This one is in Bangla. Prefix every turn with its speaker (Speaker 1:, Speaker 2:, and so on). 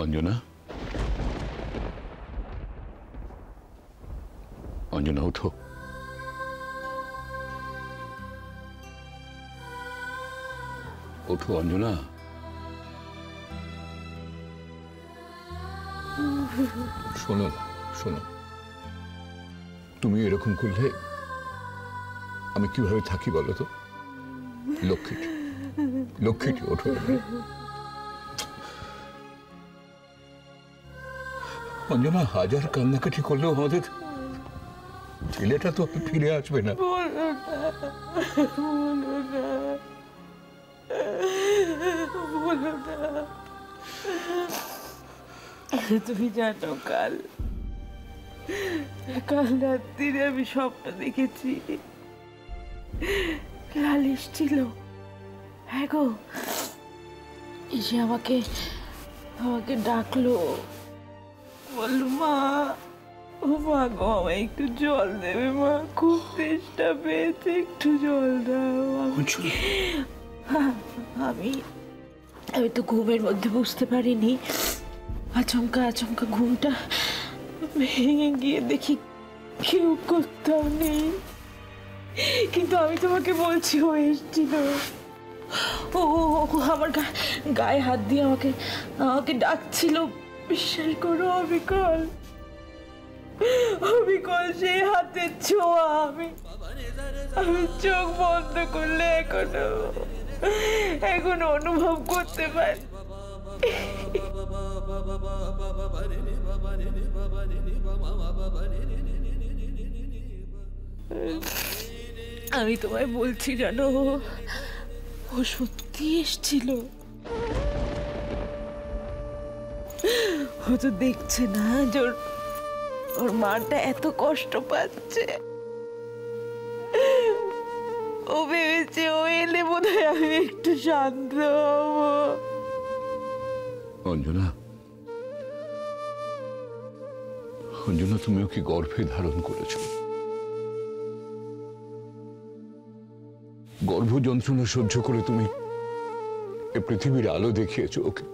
Speaker 1: অঞ্জনা, অঞ্জনা ওঠো। ওঠো অঞ্জনা। শোনো শোনো, তুমি এরকম করলে আমি কিভাবে থাকি বলো তো? লক্ষ্মীটি, লক্ষ্মীটি ওঠো। অঞ্জনা, হাজার কান্নাকাটি করলেও আমাদের ছেলেটা তো ফিরে আসবে না।
Speaker 2: তুমি জানো, কাল রাত্রিরে আমি স্বপ্ন দেখেছি, লাল এসেছিল। হ্যাঁ গো, এসে আমাকে ডাকলো, বললো মা, ও মা গো, আমায় একটু জল দেবে মা, খুব তেষ্টা পেয়েছে, একটু জল দাও। আমি তো ঘুমের মধ্যে বুঝতে পারিনি, আচমকা ঘুমটা ভেঙে গিয়ে দেখি কেউ কোথাও নেই, কিন্তু আমি তোমাকে বলছি ও এসেছিল। ও আমার গায়ে হাত দিয়ে আমাকে ডাকছিল। বিশ্বাস করো অবিকল, সেই হাতের ছোঁয়া আমি চোখ বন্ধ করলে এখনো অনুভব করতে পারি। আমি তোমায় বলছি জানো, ও সত্যি এসেছিল। ও তো দেখছে না যে ওর মাটা এত কষ্ট পাচ্ছে। ও ভেবেছে ও এলে বোধহয় আমি একটু শান্ত হব।
Speaker 1: অঞ্জনা, অঞ্জনা, তুমি ওকে গর্ভে ধারণ করেছ, গর্ভ যন্ত্রণা সহ্য করে তুমি এ পৃথিবীর আলো দেখিয়েছ ওকে।